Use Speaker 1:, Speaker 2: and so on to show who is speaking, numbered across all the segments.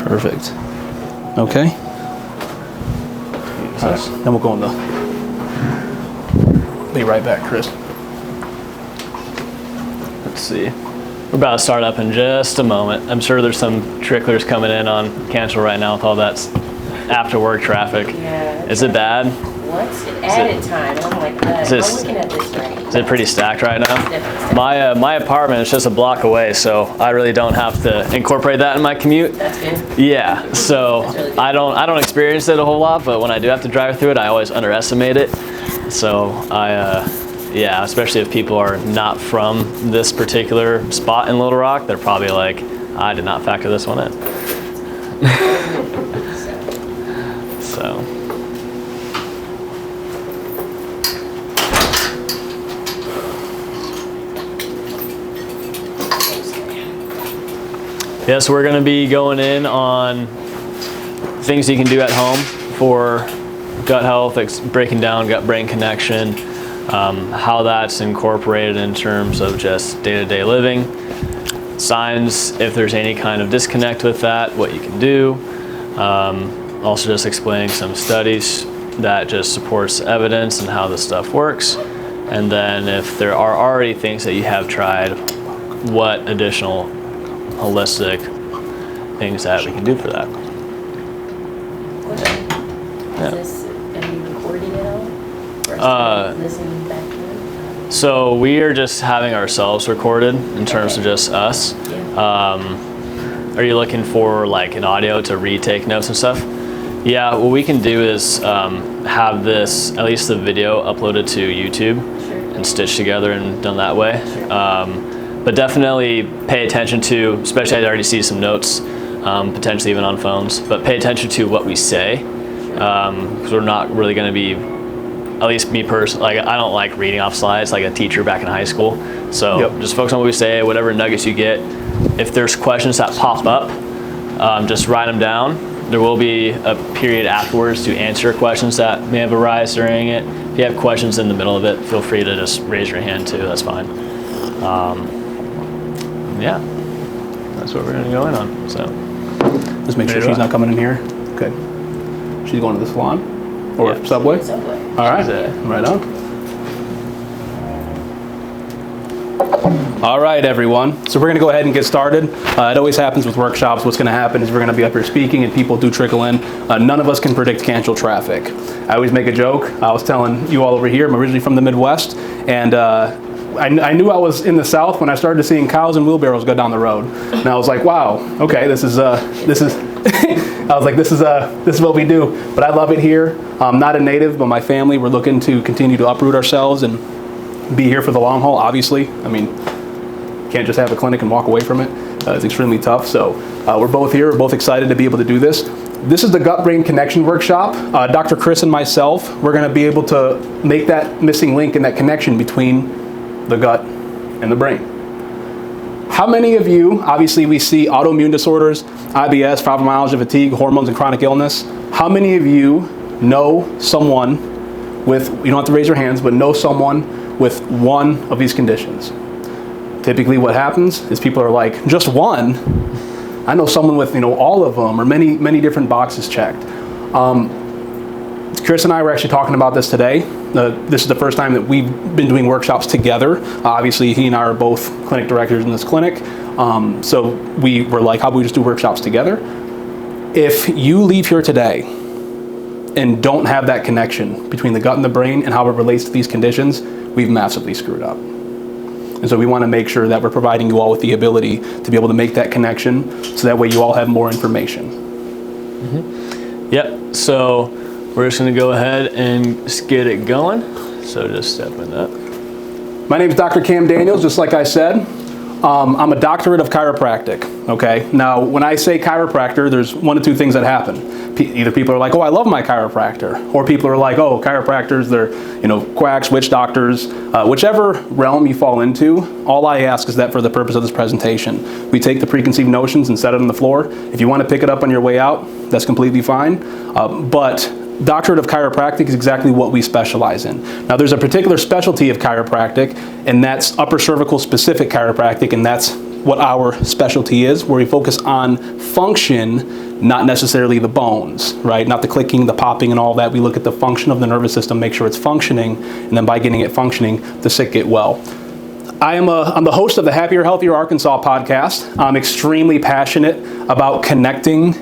Speaker 1: Perfect. Okay. All right. Then we'll go in the... Be right back, Chris.
Speaker 2: Let's see. We're about to start up in just a moment. I'm sure there's some tricklers coming in on Cantrell right now with all that after work traffic.
Speaker 3: Yeah.
Speaker 2: Is it bad?
Speaker 3: What's it added time? I'm like, I'm looking at this right.
Speaker 2: Is it pretty stacked right now?
Speaker 3: Definitely.
Speaker 2: My apartment is just a block away, so I really don't have to incorporate that in my commute.
Speaker 3: That's good.
Speaker 2: Yeah, so
Speaker 3: That's really good.
Speaker 2: I don't experience it a whole lot, but when I do have to drive through it, I always underestimate it. So yeah, especially if people are not from this particular spot in Little Rock, they're probably like, I did not factor this one in. So. Yeah, so we're going to be going in on things you can do at home for gut health, breaking down gut-brain connection, how that's incorporated in terms of just day-to-day living, signs if there's any kind of disconnect with that, what you can do. Also just explaining some studies that just supports evidence and how this stuff works. And then if there are already things that you have tried, what additional holistic things that we can do for that.
Speaker 3: Is this, are you recording it all? For us to listening back to it?
Speaker 2: So we are just having ourselves recorded in terms of just us.
Speaker 3: Yeah.
Speaker 2: Are you looking for like an audio to retake notes and stuff? Yeah, what we can do is have this, at least the video, uploaded to YouTube and stitched together and done that way. But definitely pay attention to, especially I already see some notes, potentially even on phones, but pay attention to what we say, because we're not really going to be, at least me personally, like I don't like reading off slides like a teacher back in high school. So just focus on what we say, whatever nuggets you get. If there's questions that pop up, just write them down. There will be a period afterwards to answer questions that may have arisen during it. If you have questions in the middle of it, feel free to just raise your hand too, that's fine. Yeah, that's what we're gonna go in on, so.
Speaker 1: Just make sure she's not coming in here. Okay. She's going to the salon? Or Subway?
Speaker 3: Subway.
Speaker 1: All right, right on. All right, everyone. So we're going to go ahead and get started. It always happens with workshops. What's going to happen is we're going to be up here speaking and people do trickle in. None of us can predict Cantrell traffic. I always make a joke. I was telling you all over here, I'm originally from the Midwest, and I knew I was in the South when I started seeing cows and wheelbarrows go down the road. And I was like, wow, okay, this is I was like, this is what we do. But I love it here. I'm not a native, but my family, we're looking to continue to uproot ourselves and be here for the long haul, obviously. I mean, can't just have a clinic and walk away from it. It's extremely tough. So we're both here. We're both excited to be able to do this. This is the Gut-Brain Connection Workshop. Dr. Chris and myself, we're going to be able to make that missing link and that connection between the gut and the brain. How many of you, obviously we see autoimmune disorders, IBS, fibromyalgia, fatigue, hormones, and chronic illness. How many of you know someone with, you don't have to raise your hands, but know someone with one of these conditions? Typically what happens is people are like, just one? I know someone with, all of them, or many, many different boxes checked. Chris and I were actually talking about this today. This is the first time that we've been doing workshops together. Obviously, he and I are both clinic directors in this clinic. So we were like, how about we just do workshops together? If you leave here today and don't have that connection between the gut and the brain and how it relates to these conditions, we've massively screwed up. And so we want to make sure that we're providing you all with the ability to be able to make that connection so that way you all have more information.
Speaker 2: Mm-hmm. Yep, so we're just going to go ahead and just get it going. So just step in that.
Speaker 1: My name is Dr. Cam Daniels, just like I said. I'm a doctorate of chiropractic, okay? Now, when I say chiropractor, there's one of two things that happen. Either people are like, oh, I love my chiropractor, or people are like, oh, chiropractors, they're, quacks, witch doctors. Whichever realm you fall into, all I ask is that for the purpose of this presentation, we take the preconceived notions and set it on the floor. If you want to pick it up on your way out, that's completely fine. But doctorate of chiropractic is exactly what we specialize in. Now, there's a particular specialty of chiropractic, and that's upper cervical specific chiropractic, and that's what our specialty is, where we focus on function, not necessarily the bones, right? Not the clicking, the popping, and all that. We look at the function of the nervous system, make sure it's functioning, and then by getting it functioning, the sick get well. I'm the host of the Happier, Healthier Arkansas podcast. I'm extremely passionate about connecting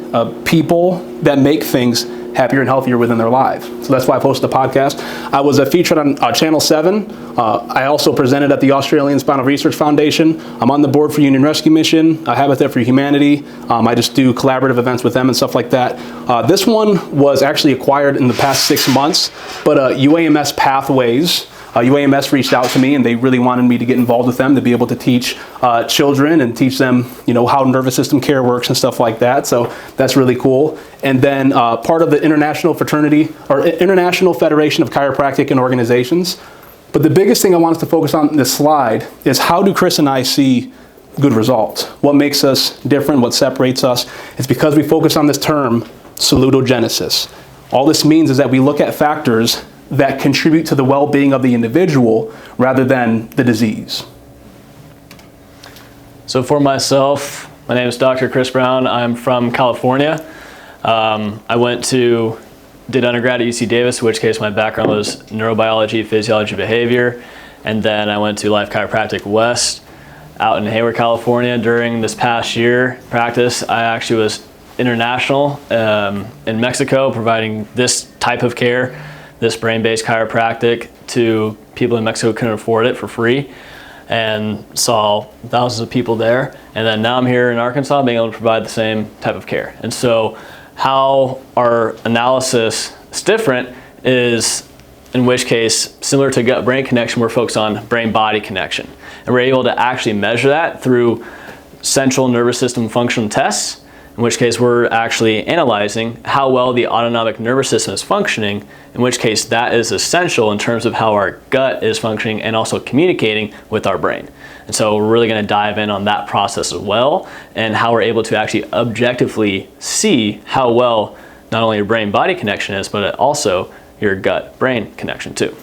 Speaker 1: people that make things happier and healthier within their lives. So that's why I posted the podcast. I was featured on Channel 7. I also presented at the Australian Spinal Research Foundation. I'm on the board for Union Rescue Mission, Habitat for Humanity. I just do collaborative events with them and stuff like that. This one was actually acquired in the past 6 months, but UAMS Pathways, UAMS reached out to me and they really wanted me to get involved with them to be able to teach children and teach them, how nervous system care works and stuff like that. So that's really cool. And then part of the International Fraternity or International Federation of Chiropractic and Organizations. But the biggest thing I want us to focus on in this slide is how do Chris and I see good results? What makes us different? What separates us? It's because we focus on this term, salutogenesis. All this means is that we look at factors that contribute to the well-being of the individual rather than the disease.
Speaker 2: So for myself, my name is Dr. Chris Brown. I'm from California. I did undergrad at UC Davis, in which case my background was neurobiology, physiology, behavior. And then I went to Life Chiropractic West out in Hayward, California. During this past year practice, I actually was international in Mexico, providing this type of care, this brain-based chiropractic, to people in Mexico who couldn't afford it for free, and saw thousands of people there. And then now I'm here in Arkansas being able to provide the same type of care. And so how our analysis is different is, in which case, similar to gut-brain connection, we're focused on brain-body connection. And we're able to actually measure that through central nervous system function tests, in which case we're actually analyzing how well the autonomic nervous system is functioning, in which case that is essential in terms of how our gut is functioning and also communicating with our brain. And so we're really going to dive in on that process as well, and how we're able to actually objectively see how well not only your brain-body connection is, but also your gut-brain connection too.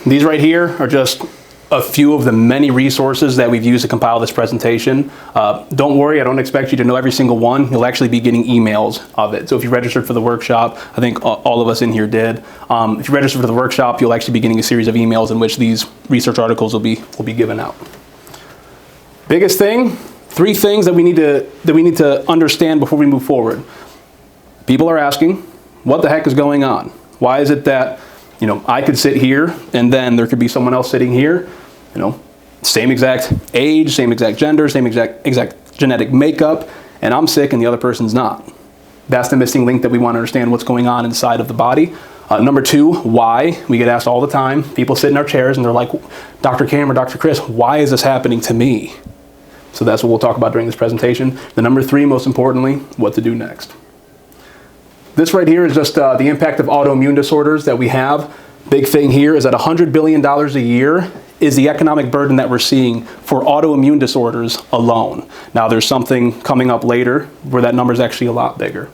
Speaker 1: These right here are just a few of the many resources that we've used to compile this presentation. Don't worry, I don't expect you to know every single one. You'll actually be getting emails of it. So if you registered for the workshop, I think all of us in here did. If you registered for the workshop, you'll actually be getting a series of emails in which these research articles will be given out. Biggest thing, 3 things that we need to understand before we move forward. People are asking, what the heck is going on? Why is it that I could sit here and then there could be someone else sitting here, same exact age, same exact gender, same exact genetic makeup, and I'm sick and the other person's not. That's the missing link that we want to understand what's going on inside of the body. Number 2, why? We get asked all the time. People sit in our chairs and they're like, Dr. Cam or Dr. Chris, why is this happening to me? So that's what we'll talk about during this presentation. The number 3, most importantly, what to do next. This right here is just the impact of autoimmune disorders that we have. Big thing here is that $100 billion a year is the economic burden that we're seeing for autoimmune disorders alone. Now there's something coming up later where that number is actually a lot bigger.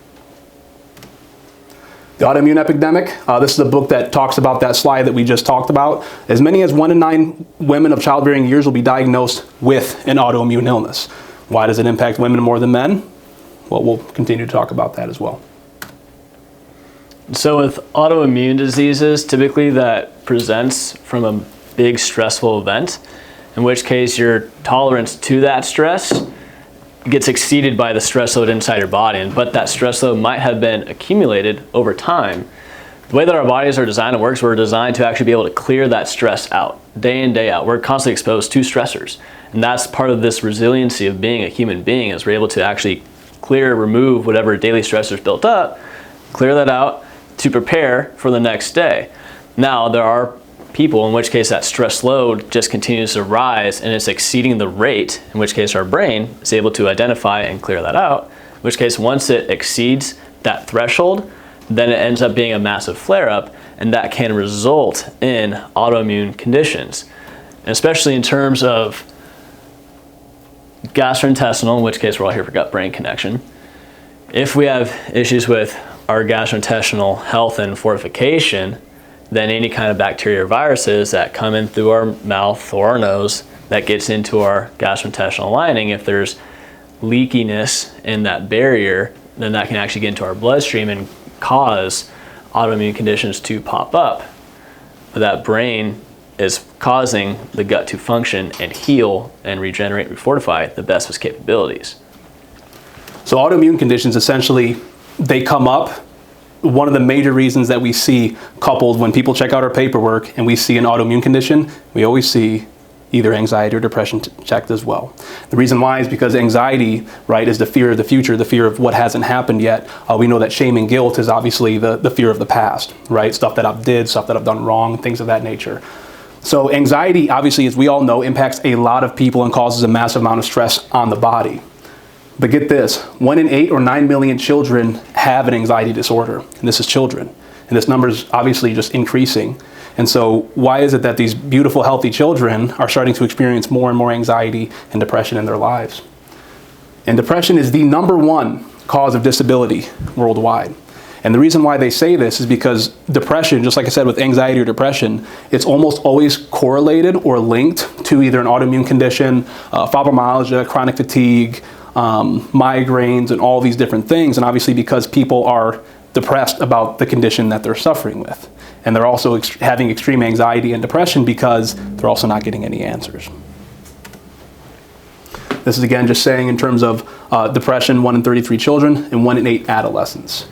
Speaker 1: The autoimmune epidemic, this is a book that talks about that slide that we just talked about. As many as 1 in 9 women of childbearing years will be diagnosed with an autoimmune illness. Why does it impact women more than men? Well, we'll continue to talk about that as well.
Speaker 2: So with autoimmune diseases, typically that presents from a big stressful event, in which case your tolerance to that stress gets exceeded by the stress load inside your body, but that stress load might have been accumulated over time. The way that our bodies are designed and works, we're designed to actually be able to clear that stress out day in, day out. We're constantly exposed to stressors, and that's part of this resiliency of being a human being, is we're able to actually remove whatever daily stressors built up, clear that out, to prepare for the next day. Now, there are people in which case that stress load just continues to rise and it's exceeding the rate, in which case our brain is able to identify and clear that out, in which case once it exceeds that threshold, then it ends up being a massive flare-up, and that can result in autoimmune conditions. And especially in terms of gastrointestinal, in which case we're all here for gut-brain connection. If we have issues with our gastrointestinal health and fortification, then any kind of bacteria or viruses that come in through our mouth or our nose that gets into our gastrointestinal lining. If there's leakiness in that barrier, then that can actually get into our bloodstream and cause autoimmune conditions to pop up. But that brain is causing the gut to function and heal and regenerate and refortify the best of its capabilities.
Speaker 1: So autoimmune conditions, essentially, they come up. One of the major reasons that we see coupled when people check out our paperwork and we see an autoimmune condition, we always see either anxiety or depression checked as well. The reason why is because anxiety, right, is the fear of the future, the fear of what hasn't happened yet. We know that shame and guilt is obviously the fear of the past, right? Stuff that I've did, stuff that I've done wrong, things of that nature. So anxiety, obviously, as we all know, impacts a lot of people and causes a massive amount of stress on the body. But get this, 1 in 8 or 9 million children have an anxiety disorder, and this is children. And this number is obviously just increasing. And so why is it that these beautiful, healthy children are starting to experience more and more anxiety and depression in their lives? And depression is the #1 cause of disability worldwide. And the reason why they say this is because depression, just like I said with anxiety or depression, it's almost always correlated or linked to either an autoimmune condition, fibromyalgia, chronic fatigue, migraines, and all these different things. And obviously because people are depressed about the condition that they're suffering with. And they're also having extreme anxiety and depression because they're also not getting any answers. This is again just saying in terms of depression, 1 in 33 children and 1 in 8 adolescents.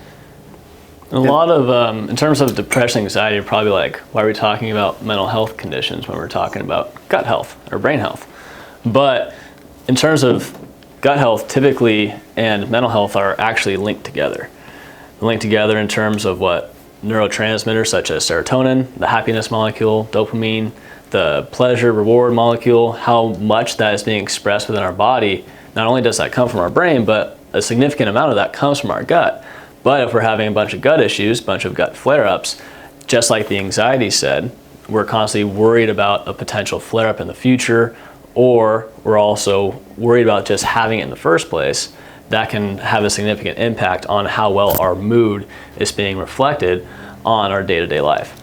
Speaker 2: A lot of, in terms of depression, anxiety, you're probably like, why are we talking about mental health conditions when we're talking about gut health or brain health? But in terms of gut health, typically, and mental health are actually linked together. They're linked together in terms of what neurotransmitters such as serotonin, the happiness molecule, dopamine, the pleasure reward molecule, how much that is being expressed within our body. Not only does that come from our brain, but a significant amount of that comes from our gut. But if we're having a bunch of gut issues, a bunch of gut flare-ups, just like the anxiety said, we're constantly worried about a potential flare-up in the future, or we're also worried about just having it in the first place. That can have a significant impact on how well our mood is being reflected on our day-to-day life.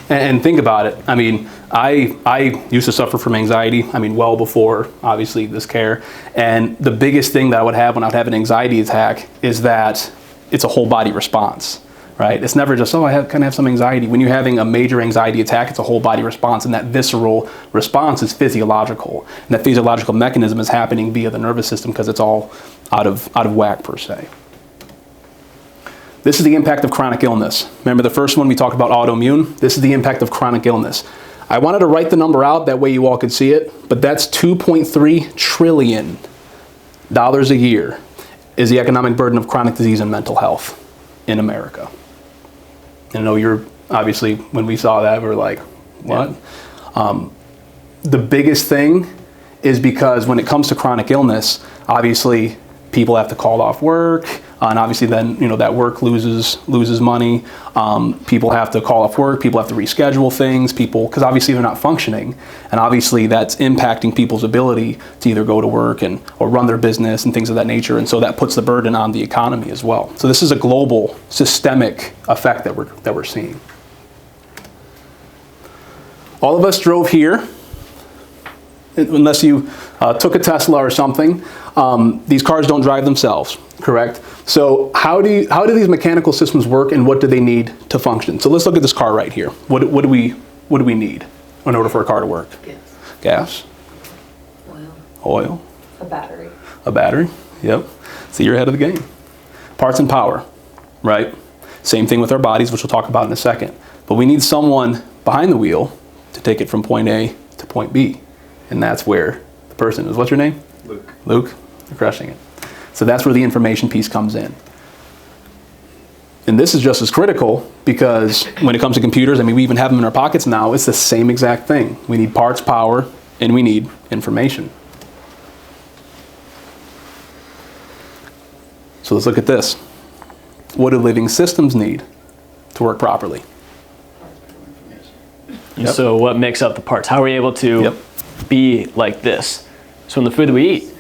Speaker 1: And think about it. I mean, I used to suffer from anxiety, well before, obviously, this care. And the biggest thing that I would have when I would have an anxiety attack is that it's a whole body response, right? It's never just, I kind of have some anxiety. When you're having a major anxiety attack, it's a whole body response, and that visceral response is physiological. And that physiological mechanism is happening via the nervous system because it's all out of whack, per se. This is the impact of chronic illness. Remember the first one we talked about autoimmune? This is the impact of chronic illness. I wanted to write the number out, that way you all could see it, but that's $2.3 trillion a year is the economic burden of chronic disease and mental health in America. And I know you're, obviously, when we saw that, we were like, what? Yeah. The biggest thing is because when it comes to chronic illness, obviously people have to call off work, and obviously then that work loses money. People have to call off work, people have to reschedule things, because obviously they're not functioning, and obviously that's impacting people's ability to either go to work or run their business and things of that nature, and so that puts the burden on the economy as well. So this is a global systemic effect that we're seeing. All of us drove here, unless you took a Tesla or something. These cars don't drive themselves, correct? So how do these mechanical systems work, and what do they need to function? So let's look at this car right here. What do we need in order for a car to work? Gas. Oil.
Speaker 3: A battery.
Speaker 1: A battery. Yep. So you're ahead of the game. Parts and power, right? Same thing with our bodies, which we'll talk about in a second. But we need someone behind the wheel to take it from point A to point B. And that's where the person is. What's your name?
Speaker 4: Luke.
Speaker 1: Luke, you're crushing it. So that's where the information piece comes in. And this is just as critical because when it comes to computers, we even have them in our pockets now, it's the same exact thing. We need parts, power, and we need information. So let's look at this. What do living systems need to work properly?
Speaker 2: Yep. So what makes up the parts? How are we able to be like this? So from the food that we eat,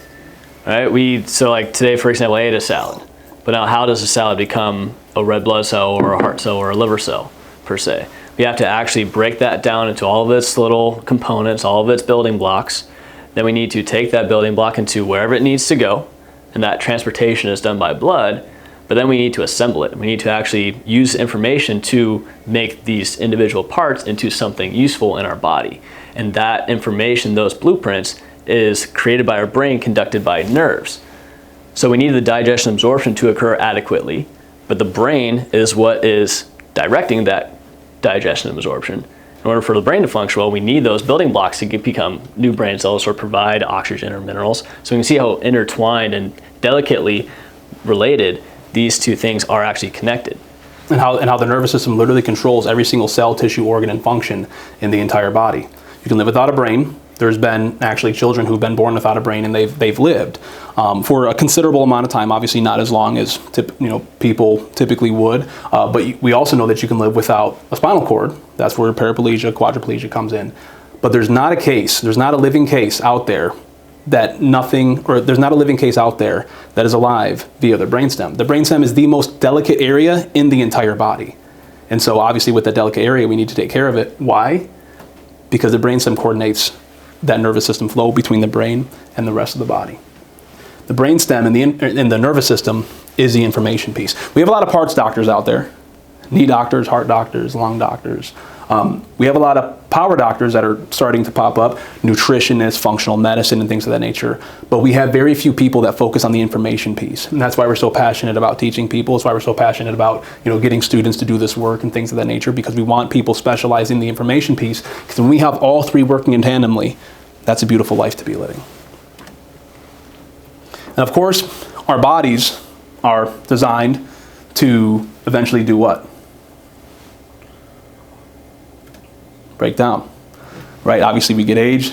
Speaker 2: right? So like today, for example, I ate a salad. But now how does a salad become a red blood cell or a heart cell or a liver cell, per se? We have to actually break that down into all of its little components, all of its building blocks, then we need to take that building block into wherever it needs to go, and that transportation is done by blood, but then we need to assemble it. We need to actually use information to make these individual parts into something useful in our body. And that information, those blueprints, is created by our brain, conducted by nerves. So we need the digestion absorption to occur adequately, but the brain is what is directing that digestion and absorption. In order for the brain to function well, we need those building blocks to become new brain cells or provide oxygen or minerals. So we can see how intertwined and delicately related these two things are actually connected.
Speaker 1: And how the nervous system literally controls every single cell, tissue, organ, and function in the entire body. You can live without a brain. There's been actually children who've been born without a brain, and they've lived for a considerable amount of time. Obviously, not as long as people typically would. But we also know that you can live without a spinal cord. That's where paraplegia, quadriplegia comes in. But there's not a living case out there there's not a living case out there that is alive via the brainstem. The brainstem is the most delicate area in the entire body. And so obviously with that delicate area, we need to take care of it. Why? Because the brainstem coordinates that nervous system flow between the brain and the rest of the body. The brainstem and the nervous system is the information piece. We have a lot of parts doctors out there. Knee doctors, heart doctors, lung doctors. We have a lot of power doctors that are starting to pop up, nutritionists, functional medicine, and things of that nature. But we have very few people that focus on the information piece. And that's why we're so passionate about teaching people. It's why we're so passionate about getting students to do this work and things of that nature, because we want people specializing in the information piece. Because when we have all three working in tandemly, that's a beautiful life to be living. And of course, our bodies are designed to eventually do what? Break down, right? Obviously we get age.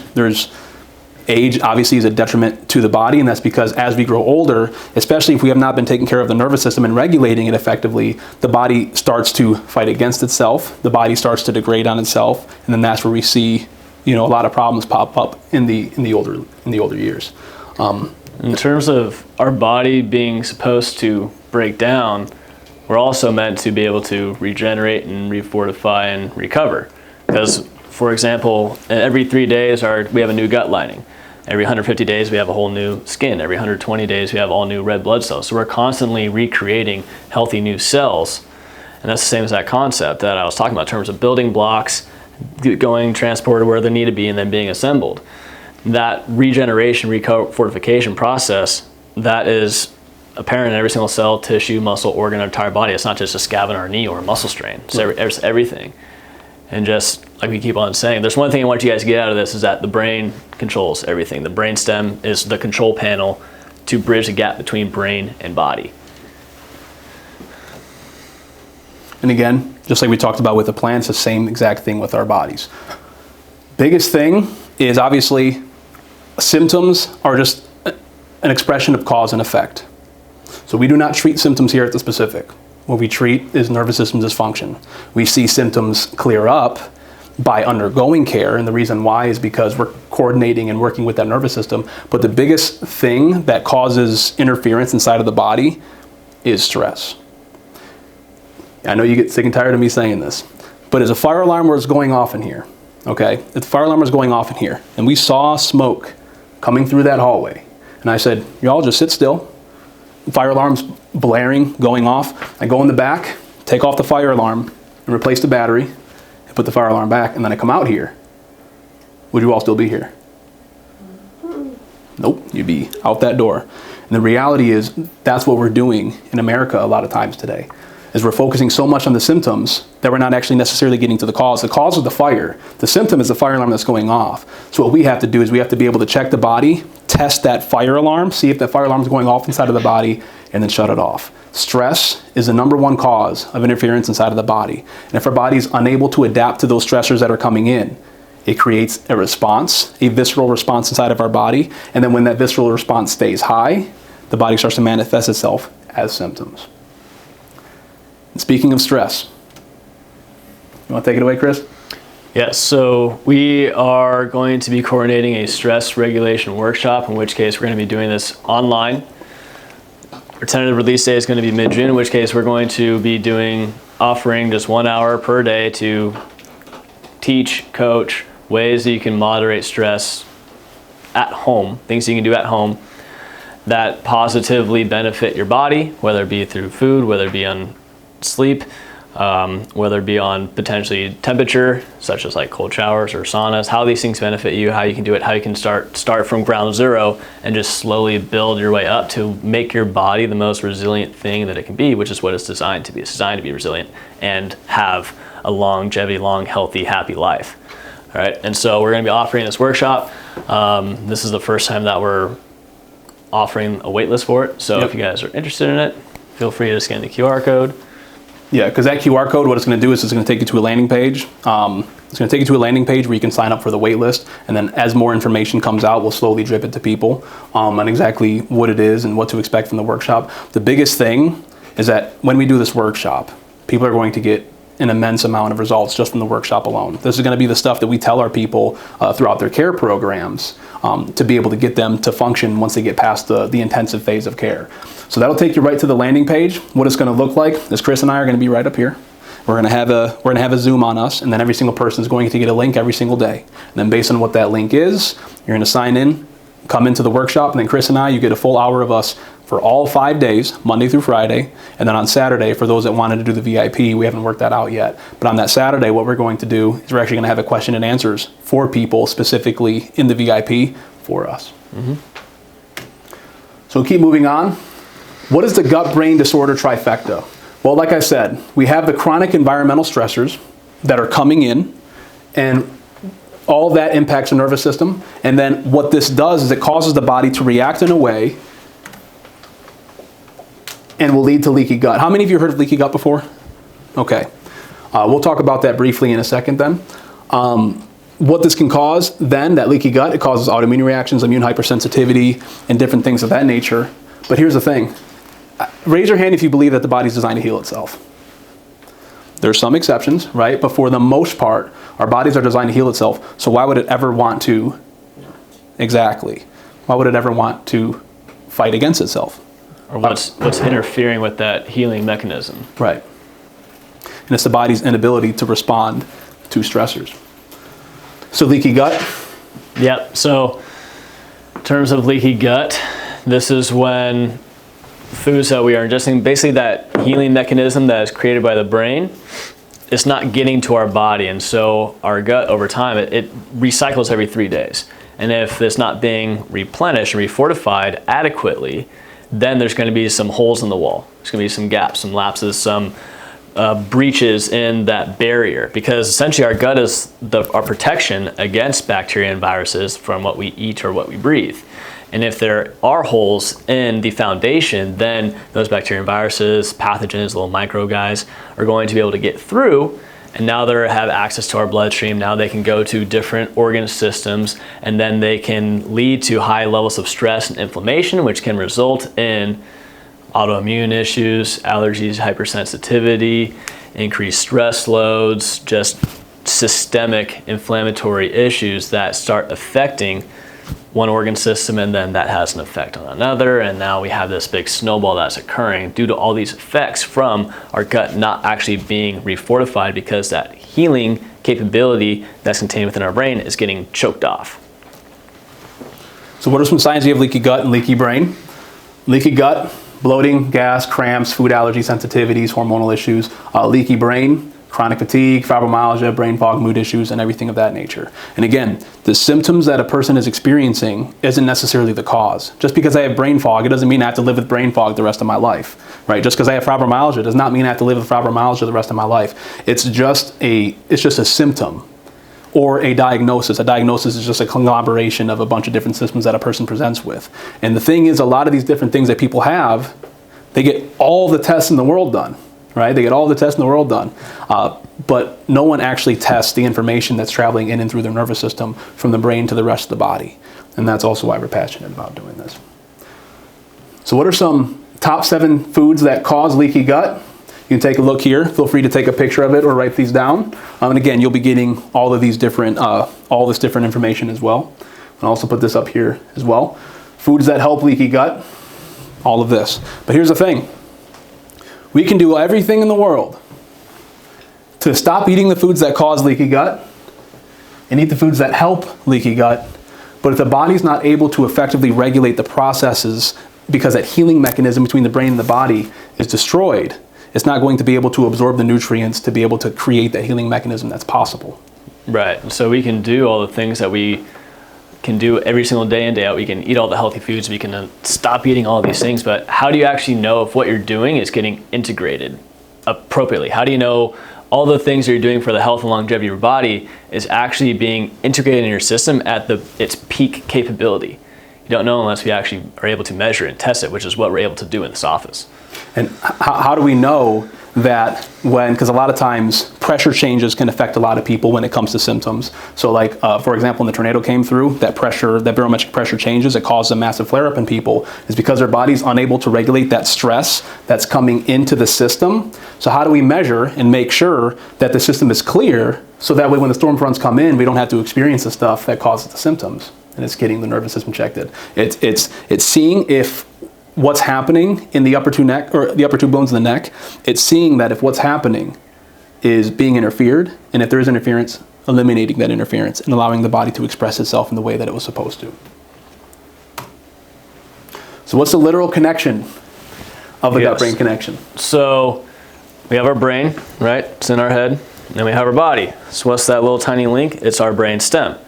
Speaker 1: Age obviously is a detriment to the body, and that's because as we grow older, especially if we have not been taking care of the nervous system and regulating it effectively, the body starts to fight against itself. The body starts to degrade on itself, and then that's where we see, a lot of problems pop up in the older years.
Speaker 2: In terms of our body being supposed to break down, we're also meant to be able to regenerate and refortify and recover. Because, for example, every 3 days we have a new gut lining. Every 150 days we have a whole new skin. Every 120 days we have all new red blood cells. So we're constantly recreating healthy new cells. And that's the same as that concept that I was talking about in terms of building blocks, going transported where they need to be, and then being assembled. That regeneration, refortification process, that is apparent in every single cell, tissue, muscle, organ, our entire body. It's not just a scab in our knee or a muscle strain. It's everything. And just like we keep on saying, there's one thing I want you guys to get out of this, is that the brain controls everything. The brainstem is the control panel to bridge the gap between brain and body.
Speaker 1: And again, just like we talked about with the plants, the same exact thing with our bodies. Biggest thing is obviously symptoms are just an expression of cause and effect. So we do not treat symptoms here at the specific. What we treat is nervous system dysfunction. We see symptoms clear up by undergoing care, and the reason why is because we're coordinating and working with that nervous system. But the biggest thing that causes interference inside of the body is stress. I know you get sick and tired of me saying this, but as a fire alarm was going off in here, okay? If the fire alarm was going off in here, and we saw smoke coming through that hallway, and I said, y'all just sit still. Fire alarm's blaring, going off. I go in the back, take off the fire alarm, and replace the battery, and put the fire alarm back, and then I come out here. Would you all still be here? Nope, you'd be out that door. And the reality is, that's what we're doing in America a lot of times today, is we're focusing so much on the symptoms that we're not actually necessarily getting to the cause. The cause is the fire. The symptom is the fire alarm that's going off. So what we have to do is we have to be able to check the body, test that fire alarm, see if that fire alarm is going off inside of the body, and then shut it off. Stress is the number one cause of interference inside of the body. And if our body is unable to adapt to those stressors that are coming in, it creates a response, a visceral response inside of our body. And then when that visceral response stays high, the body starts to manifest itself as symptoms. And speaking of stress, you want to take it away, Chris?
Speaker 2: Yes, so we are going to be coordinating a stress regulation workshop, in which case we're going to be doing this online. Our tentative release date is going to be mid-June, in which case we're going to be offering just 1 hour per day to teach, coach ways that you can moderate stress at home, things you can do at home that positively benefit your body, whether it be through food, whether it be on sleep, whether it be on potentially temperature, such as like cold showers or saunas, how these things benefit you, how you can do it, how you can start from ground zero and just slowly build your way up to make your body the most resilient thing that it can be, which is what it's designed to be. It's designed to be resilient and have a longevity, long, healthy, happy life. All right, and so we're going to be offering this workshop. This is the first time that we're offering a wait list for it. So if you guys are interested in it, feel free to scan the QR code.
Speaker 1: Yeah, because that QR code, what it's going to do is it's going to take you to a landing page. It's going to take you to a landing page where you can sign up for the wait list. And then as more information comes out, we'll slowly drip it to people on exactly what it is and what to expect from the workshop. The biggest thing is that when we do this workshop, people are going to get an immense amount of results just from the workshop alone. This is going to be the stuff that we tell our people throughout their care programs to be able to get them to function once they get past the intensive phase of care. So that'll take you right to the landing page. What it's going to look like is Chris and I are going to be right up here. We're going to have a Zoom on us, and then every single person is going to get a link every single day. And then based on what that link is, you're going to sign in, come into the workshop, and then Chris and I, you get a full hour of us for all 5 days, Monday through Friday. And then on Saturday, for those that wanted to do the VIP, we haven't worked that out yet. But on that Saturday, what we're going to do is we're actually going to have a question and answers for people specifically in the VIP for us. Mm-hmm. So keep moving on. What is the gut-brain disorder trifecta? Well, like I said, we have the chronic environmental stressors that are coming in, and all of that impacts the nervous system. And then what this does is it causes the body to react in a way and will lead to leaky gut. How many of you heard of leaky gut before? Okay. We'll talk about that briefly in a second then. What this can cause then, that leaky gut, it causes autoimmune reactions, immune hypersensitivity, and different things of that nature. But here's the thing. Raise your hand if you believe that the body's designed to heal itself. There's some exceptions, right? But for the most part, our bodies are designed to heal itself. So why would it ever want to? Exactly. Why would it ever want to fight against itself?
Speaker 2: Or what's interfering with that healing mechanism?
Speaker 1: Right. And it's the body's inability to respond to stressors. So leaky gut?
Speaker 2: Yep. So in terms of leaky gut, this is when foods that we are ingesting, basically that healing mechanism that is created by the brain, it's not getting to our body. And so our gut over time, it recycles every 3 days. And if it's not being replenished and refortified adequately, then there's going to be some holes in the wall. There's going to be some gaps, some lapses, some breaches in that barrier, because essentially our gut is our protection against bacteria and viruses from what we eat or what we breathe. And if there are holes in the foundation, then those bacteria and viruses, pathogens, little micro guys, are going to be able to get through, and now they have access to our bloodstream. Now they can go to different organ systems, and then they can lead to high levels of stress and inflammation, which can result in autoimmune issues, allergies, hypersensitivity, increased stress loads, just systemic inflammatory issues that start affecting one organ system, and then that has an effect on another, and now we have this big snowball that's occurring due to all these effects from our gut not actually being refortified, because that healing capability that's contained within our brain is getting choked off.
Speaker 1: So what are some signs you have leaky gut and leaky brain? Leaky gut, bloating, gas, cramps, food allergy sensitivities, hormonal issues. Leaky brain, chronic fatigue, fibromyalgia, brain fog, mood issues, and everything of that nature. And again, the symptoms that a person is experiencing isn't necessarily the cause. Just because I have brain fog, it doesn't mean I have to live with brain fog the rest of my life, right? Just because I have fibromyalgia does not mean I have to live with fibromyalgia the rest of my life. It's just a symptom or a diagnosis. A diagnosis is just a conglomeration of a bunch of different symptoms that a person presents with. And the thing is, a lot of these different things that people have, they get all the tests in the world done. Right? They get all the tests in the world done, but no one actually tests the information that's traveling in and through their nervous system from the brain to the rest of the body. And that's also why we're passionate about doing this. So what are some top 7 foods that cause leaky gut? You can take a look here. Feel free to take a picture of it or write these down. And again, you'll be getting all of these different, all this different information as well. And I'll also put this up here as well. Foods that help leaky gut, all of this. But here's the thing. We can do everything in the world to stop eating the foods that cause leaky gut and eat the foods that help leaky gut, But if the body's not able to effectively regulate the processes because that healing mechanism between the brain and the body is destroyed, it's not going to be able to absorb the nutrients to be able to create that healing mechanism that's possible.
Speaker 2: Right. So we can do all the things that we can do every single day in, day out. We can eat all the healthy foods. We can stop eating all these things. But how do you actually know if what you're doing is getting integrated appropriately? How do you know all the things that you're doing for the health and longevity of your body is actually being integrated in your system at its peak capability? You don't know unless we actually are able to measure and test it, which is what we're able to do in this office.
Speaker 1: And how do we know that because a lot of times pressure changes can affect a lot of people when it comes to symptoms. So like, for example, when the tornado came through, that barometric pressure changes, it causes a massive flare-up in people. It's because their body's unable to regulate that stress that's coming into the system. So how do we measure and make sure that the system is clear so that way when the storm fronts come in, we don't have to experience the stuff that causes the symptoms? And it's getting the nervous system checked in. It's seeing if what's happening in the upper two bones of the neck, it's seeing that if what's happening is being interfered, and if there is interference, eliminating that interference and allowing the body to express itself in the way that it was supposed to. So what's the literal connection of the gut-brain connection?
Speaker 2: So we have our brain, right? It's in our head. And then we have our body. So what's that little tiny link? It's our brain stem.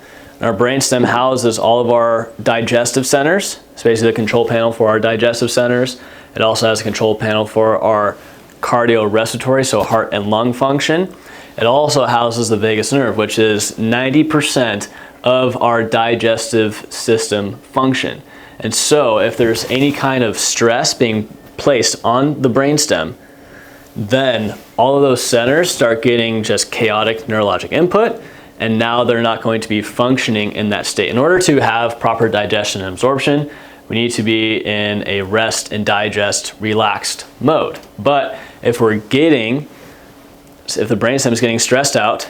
Speaker 2: Our brain stem houses all of our digestive centers. It's basically the control panel for our digestive centers. It also has a control panel for our cardiorespiratory, so heart and lung function. It also houses the vagus nerve, which is 90% of our digestive system function. And so if there's any kind of stress being placed on the brainstem, then all of those centers start getting just chaotic neurologic input, and now they're not going to be functioning in that state. In order to have proper digestion and absorption, we need to be in a rest and digest relaxed mode. But if the brainstem is getting stressed out,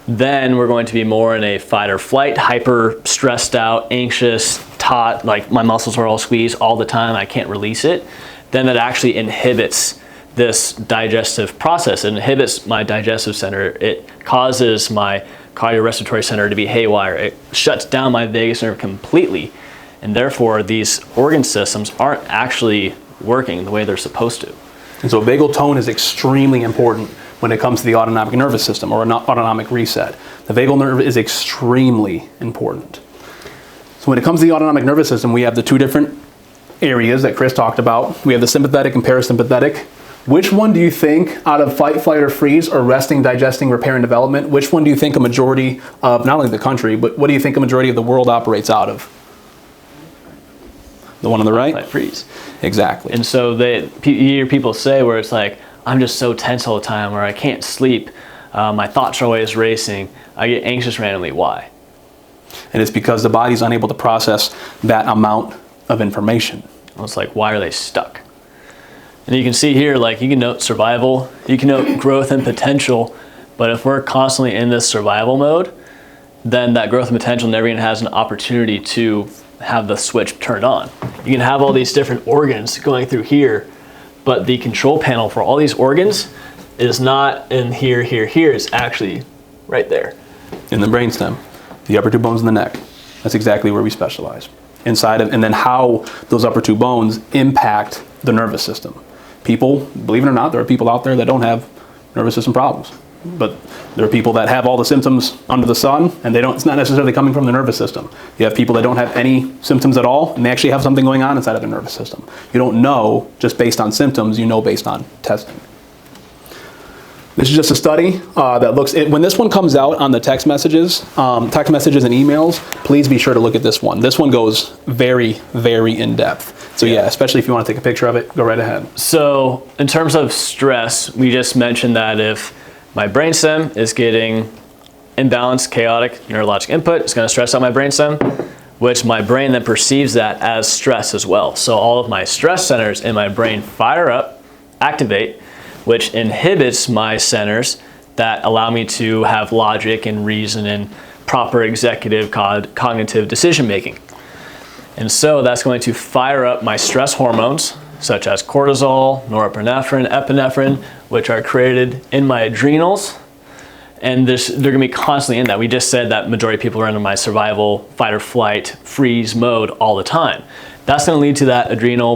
Speaker 2: then we're going to be more in a fight or flight, hyper stressed out, anxious, taut, like my muscles are all squeezed all the time, I can't release it. Then that actually inhibits this digestive process. It inhibits my digestive center. It causes my cardiorespiratory center to be haywire. It shuts down my vagus nerve completely. And therefore, these organ systems aren't actually working the way they're supposed to.
Speaker 1: And so vagal tone is extremely important when it comes to the autonomic nervous system or an autonomic reset. The vagal nerve is extremely important. So when it comes to the autonomic nervous system, we have the two different areas that Chris talked about. We have the sympathetic and parasympathetic. Which one do you think, out of fight, flight, or freeze, or resting, digesting, repair, and development, which one do you think a majority of, not only the country, but what do you think a majority of the world operates out of? The one on the right?
Speaker 2: Fight, freeze.
Speaker 1: Exactly.
Speaker 2: And so you hear people say where it's like, I'm just so tense all the time, or I can't sleep, my thoughts are always racing, I get anxious randomly. Why?
Speaker 1: And it's because the body's unable to process that amount of information.
Speaker 2: Well, it's like, why are they stuck? And you can see here, like, you can note survival, you can note growth and potential, but if we're constantly in this survival mode, then that growth and potential never even has an opportunity to have the switch turned on. You can have all these different organs going through here, but the control panel for all these organs is not in here, it's actually right there.
Speaker 1: In the brainstem, the upper two bones in the neck. That's exactly where we specialize. Inside of, and then how those upper two bones impact the nervous system. People, believe it or not, there are people out there that don't have nervous system problems. But there are people that have all the symptoms under the sun, and it's not necessarily coming from the nervous system. You have people that don't have any symptoms at all, and they actually have something going on inside of their nervous system. You don't know just based on symptoms, you know based on testing. This is just a study that looks, when this one comes out on the text messages and emails, please be sure to look at this one. This one goes very, very in depth. So yeah, especially if you want to take a picture of it, go right ahead.
Speaker 2: So in terms of stress, we just mentioned that if my brainstem is getting imbalanced, chaotic, neurologic input, it's going to stress out my brainstem, which my brain then perceives that as stress as well. So all of my stress centers in my brain fire up, activate, which inhibits my centers that allow me to have logic and reason and proper executive cognitive decision making. And so that's going to fire up my stress hormones, such as cortisol, norepinephrine, epinephrine, which are created in my adrenals And they're gonna be constantly in that. We just said that majority of people are in my survival, fight or flight, freeze mode all the time. That's gonna lead to that adrenal